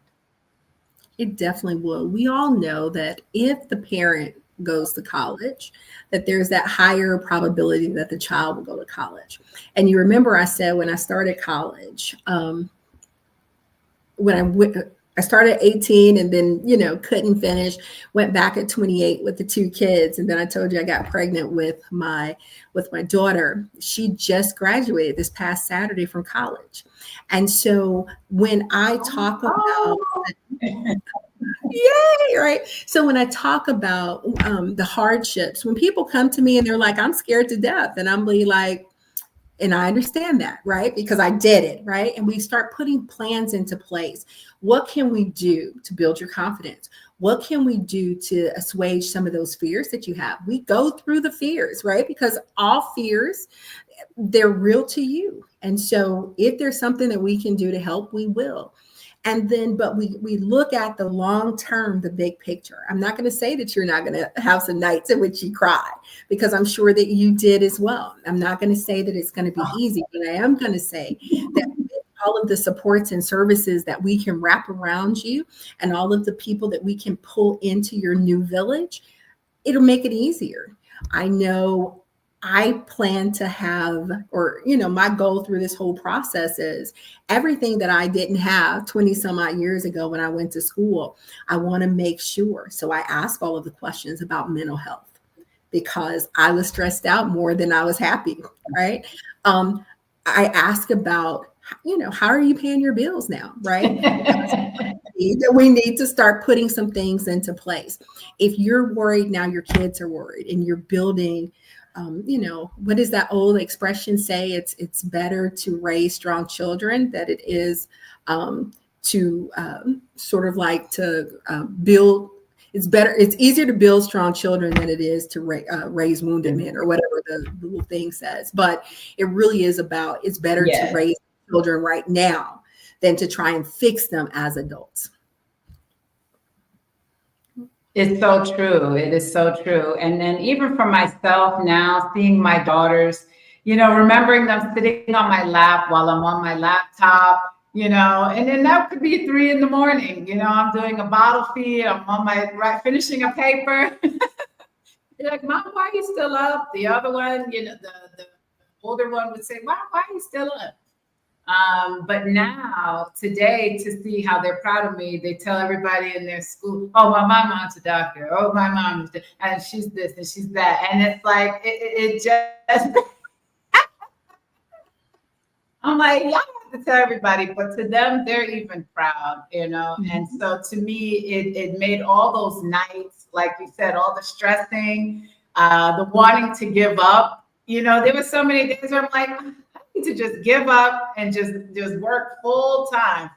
Speaker 4: It definitely will. We all know that if the parent goes to college, that there's that higher probability that the child will go to college. And you remember I said when I started college, I started at 18 and then, couldn't finish, went back at 28 with the 2 kids. And then I told you I got pregnant with my daughter. She just graduated this past Saturday from college. And so when I talk about, yay, right? So when I talk about the hardships, when people come to me and they're like, I'm scared to death. And I'm really like, and I understand that, right? Because I did it, right? And we start putting plans into place. What can we do to build your confidence? What can we do to assuage some of those fears that you have? We go through the fears, right? Because all fears, they're real to you. And so if there's something that we can do to help, we will. And then, but we look at the long term, the big picture. I'm not going to say that you're not going to have some nights in which you cry, because I'm sure that you did as well. I'm not going to say that it's going to be easy, but I am going to say that all of the supports and services that we can wrap around you and all of the people that we can pull into your new village, it'll make it easier. I know I plan to have, my goal through this whole process is everything that I didn't have 20 some odd years ago when I went to school, I want to make sure. So I ask all of the questions about mental health because I was stressed out more than I was happy, right? I ask about, how are you paying your bills now, right? We need to start putting some things into place. If you're worried now, your kids are worried and you're building what does that old expression say? It's better to raise strong children than it is to sort of like to build. It's easier to build strong children than it is to raise wounded men, or whatever the little thing says. But it really is about, it's better to raise children right now than to try and fix them as adults.
Speaker 3: It's so true. It is so true. And then even for myself now, seeing my daughters, remembering them sitting on my lap while I'm on my laptop, and then that could be 3 a.m. I'm doing a bottle feed, I'm on finishing a paper. You're like, Mom, why are you still up? The other one, the older one would say, why are you still up? But now, today, to see how they're proud of me, they tell everybody in their school, oh, my mom's a doctor. Oh, my mom is, and she's this and she's that. And it's like, it just, I'm like, y'all have to tell everybody, but to them, they're even proud, And so to me, it made all those nights, like you said, all the stressing, the wanting to give up. There were so many days where I'm like, to just give up and just work full time.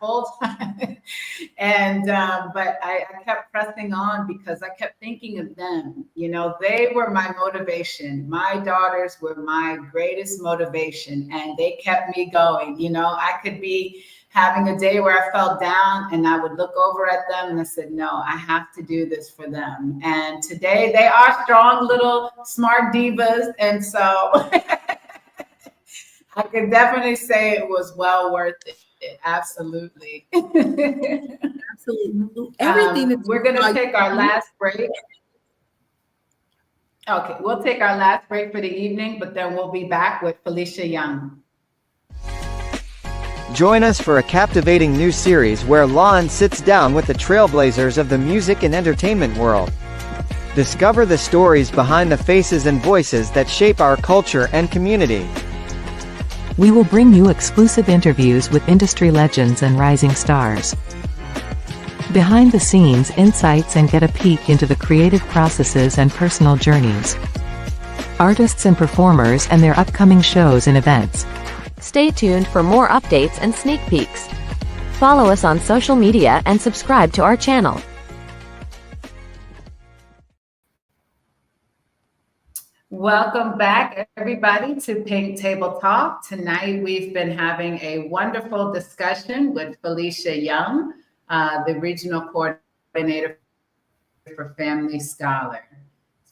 Speaker 3: And but I kept pressing on because I kept thinking of them. They were my motivation. My daughters were my greatest motivation, and they kept me going. I could be having a day where I felt down, and I would look over at them and I said, no, I have to do this for them. And today they are strong little smart divas, and so I can definitely say it was well worth it. Absolutely.
Speaker 4: Absolutely. Everything.
Speaker 3: We're going to take our last break. Okay, we'll take our last break for the evening, but then we'll be back with Felicia Young.
Speaker 6: Join us for a captivating new series where Lon sits down with the trailblazers of the music and entertainment world. Discover the stories behind the faces and voices that shape our culture and community.
Speaker 7: We will bring you exclusive interviews with industry legends and rising stars. Behind the scenes insights and get a peek into the creative processes and personal journeys. Artists and performers and their upcoming shows and events.
Speaker 8: Stay tuned for more updates and sneak peeks. Follow us on social media and subscribe to our channel.
Speaker 3: Welcome back, everybody, to Pink Table Talk. Tonight, we've been having a wonderful discussion with Felicia Young, the Regional Coordinator for Family Scholar.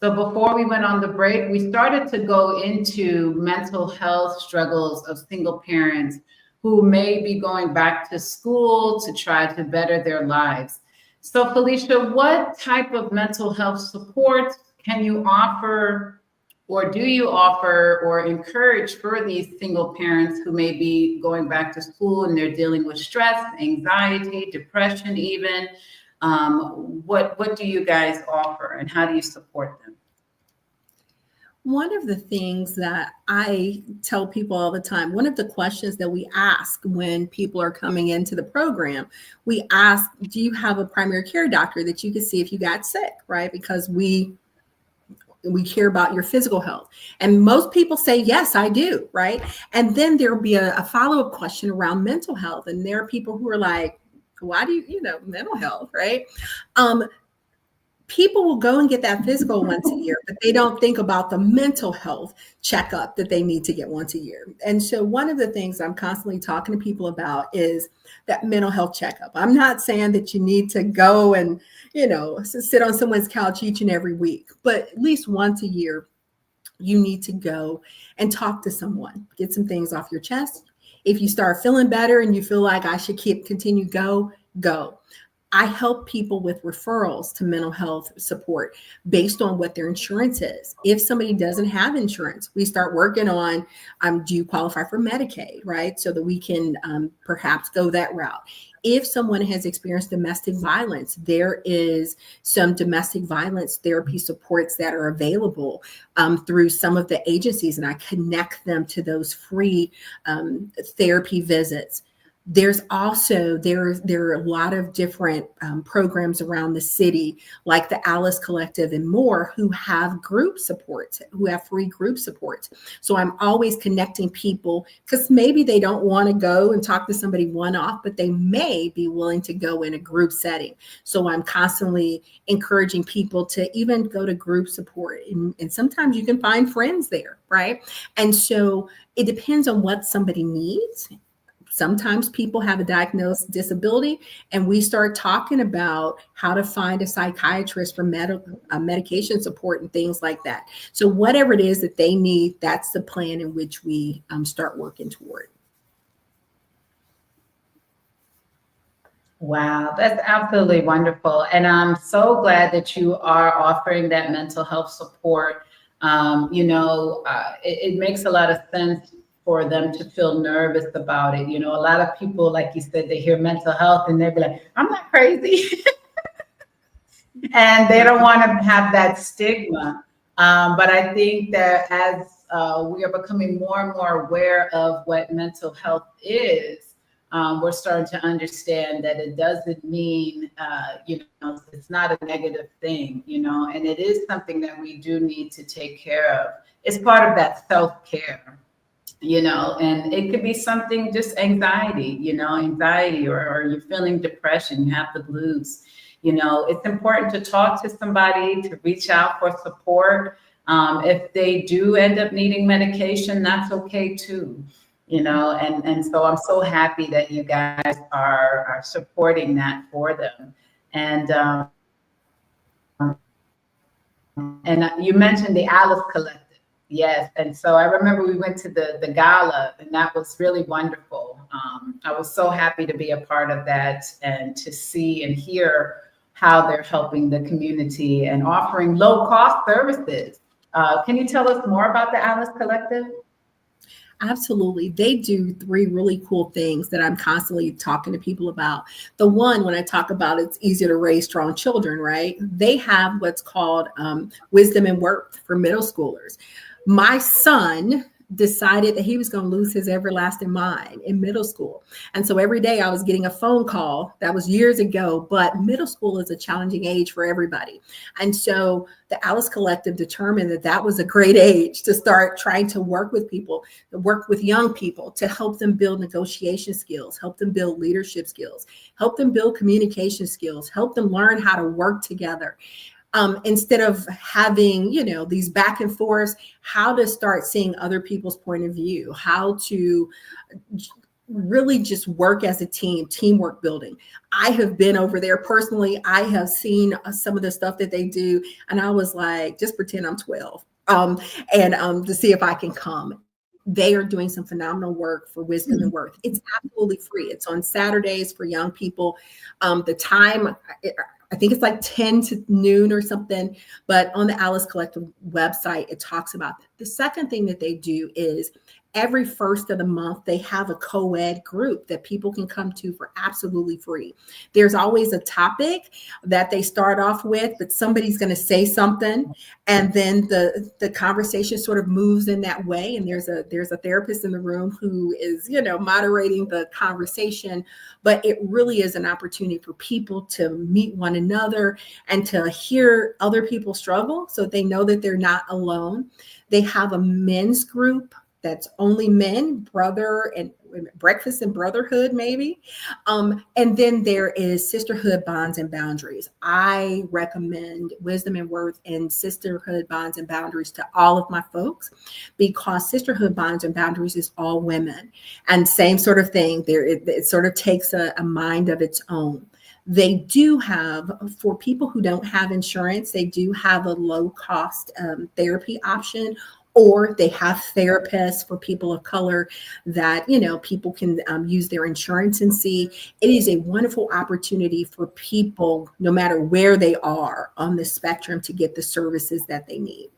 Speaker 3: So before we went on the break, we started to go into mental health struggles of single parents who may be going back to school to try to better their lives. So Felicia, what type of mental health support can you offer, or do you offer or encourage for these single parents who may be going back to school and they're dealing with stress, anxiety, depression even? What do you guys offer, and how do you support them?
Speaker 4: One of the things that I tell people all the time, one of the questions that we ask when people are coming into the program, we ask, do you have a primary care doctor that you can see if you got sick, right? Because we care about your physical health. And most people say, yes, I do, right? And then there'll be a follow-up question around mental health. And there are people who are like, why do you mental health, right? People will go and get that physical once a year, but they don't think about the mental health checkup that they need to get once a year. And so one of the things I'm constantly talking to people about is that mental health checkup. I'm not saying that you need to go and, sit on someone's couch each and every week, but at least once a year, you need to go and talk to someone, get some things off your chest. If you start feeling better and you feel like I should continue, go. I help people with referrals to mental health support based on what their insurance is. If somebody doesn't have insurance, we start working on, do you qualify for Medicaid, right? So that we can perhaps go that route. If someone has experienced domestic violence, there is some domestic violence therapy supports that are available through some of the agencies, and I connect them to those free therapy visits. There's also there are a lot of different programs around the city, like the Alice Collective and more, who have group support, who have free group support. So I'm always connecting people, because maybe they don't want to go and talk to somebody one off, but they may be willing to go in a group setting. So I'm constantly encouraging people to even go to group support, and sometimes you can find friends there, right? And so it depends on what somebody needs. Sometimes people have a diagnosed disability, and we start talking about how to find a psychiatrist for medication support and things like that. So whatever it is that they need, that's the plan in which we start working toward.
Speaker 3: Wow, that's absolutely wonderful. And I'm so glad that you are offering that mental health support. It makes a lot of sense for them to feel nervous about it. A lot of people, like you said, they hear mental health and they'll be like, I'm not crazy. And they don't want to have that stigma. But I think that as we are becoming more and more aware of what mental health is, we're starting to understand that it doesn't mean, it's not a negative thing, and it is something that we do need to take care of. It's part of that self-care. And it could be something, just anxiety, or you're feeling depression, you have the blues. It's important to talk to somebody, to reach out for support. If they do end up needing medication, that's okay too. And so I'm so happy that you guys are supporting that for them. And you mentioned the Alice Collective. Yes. And so I remember we went to the gala, and that was really wonderful. I was so happy to be a part of that and to see and hear how they're helping the community and offering low cost services. Can you tell us more about the Alice Collective?
Speaker 4: Absolutely. They do 3 really cool things that I'm constantly talking to people about. The one, when I talk about it's easier to raise strong children, right? They have what's called Wisdom and Worth for middle schoolers. My son decided that he was going to lose his everlasting mind in middle school. And so every day I was getting a phone call. That was years ago, but middle school is a challenging age for everybody. And so the Alice Collective determined that that was a great age to start trying to work with people, to work with young people, to help them build negotiation skills, help them build leadership skills, help them build communication skills, help them learn how to work together. Instead of having, these back and forths, how to start seeing other people's point of view, how to really just work as a team, teamwork building. I have been over there personally. I have seen some of the stuff that they do. And I was like, just pretend I'm 12 to see if I can come. They are doing some phenomenal work for Wisdom and Worth. It's absolutely free. It's on Saturdays for young people. The time, I think it's like 10 to noon or something, but on the Alice Collective website, it talks about that. The second thing that they do is every first of the month, they have a co-ed group that people can come to for absolutely free. There's always a topic that they start off with, but somebody's going to say something, and then the conversation sort of moves in that way. And there's a therapist in the room who is, moderating the conversation, but it really is an opportunity for people to meet one another and to hear other people struggle so they know that they're not alone. They have a men's group that's only men, brother and breakfast and brotherhood, maybe. And then there is Sisterhood Bonds and Boundaries. I recommend Wisdom and Worth and Sisterhood Bonds and Boundaries to all of my folks, because Sisterhood Bonds and Boundaries is all women. And same sort of thing, it sort of takes a mind of its own. They do have, for people who don't have insurance, they do have a low cost therapy option, or they have therapists for people of color that, people can use their insurance and see. It is a wonderful opportunity for people, no matter where they are on the spectrum, to get the services that they need.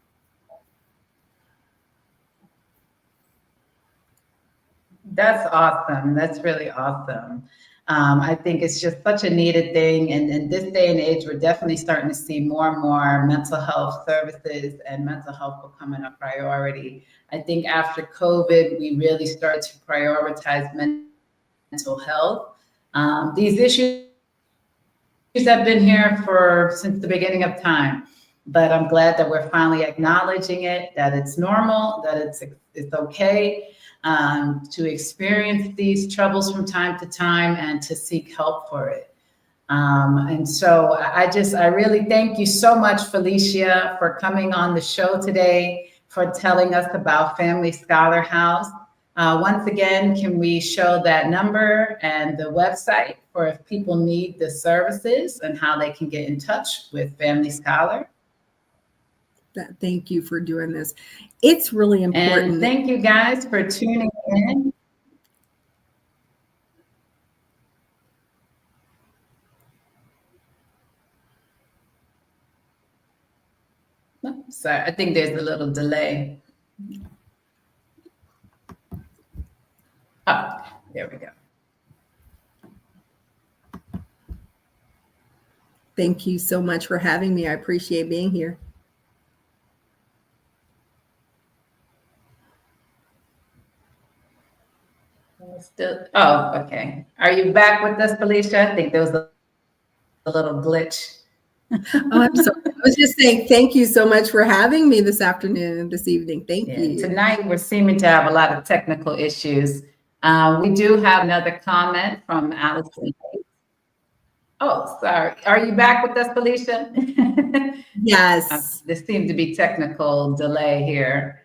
Speaker 3: That's awesome. That's really awesome. I think it's just such a needed thing. And in this day and age, we're definitely starting to see more and more mental health services and mental health becoming a priority. I think after COVID, we really started to prioritize mental mental health. These issues have been here since the beginning of time, but I'm glad that we're finally acknowledging it, that it's normal, that it's okay to experience these troubles from time to time and to seek help for it. And so I really thank you so much, Felicia, for coming on the show today, for telling us about Family Scholar House. Once again, can we show that number and the website for if people need the services and how they can get in touch with Family Scholar?
Speaker 4: Thank you for doing this. It's really important.
Speaker 3: And thank you guys for tuning in. Sorry, I think there's a little delay. Oh, there we go.
Speaker 4: Thank you so much for having me. I appreciate being here.
Speaker 3: Okay. Are you back with us, Felicia? I think there was a little glitch.
Speaker 4: Oh, I'm sorry. I was just saying thank you so much for having me this afternoon, this evening. Thank you.
Speaker 3: Tonight, we're seeming to have a lot of technical issues. We do have another comment from Allison. Oh, sorry. Are you back with us, Felicia?
Speaker 4: Yes.
Speaker 3: There seemed to be technical delay here.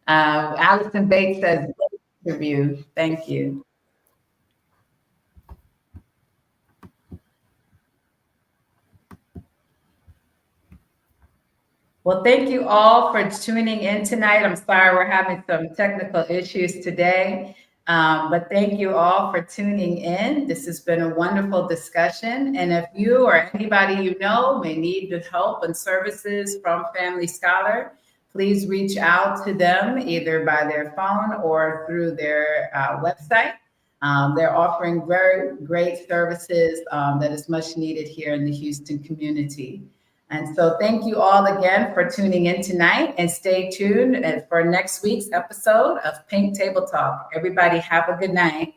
Speaker 3: Allison Bates says, interview. Thank you. Well, thank you all for tuning in tonight. I'm sorry we're having some technical issues today, but thank you all for tuning in. This has been a wonderful discussion. And if you or anybody you know may need the help and services from Family Scholar, please reach out to them either by their phone or through their website. They're offering very great services that is much needed here in the Houston community. And so thank you all again for tuning in tonight, and stay tuned for next week's episode of Pink Table Talk. Everybody have a good night.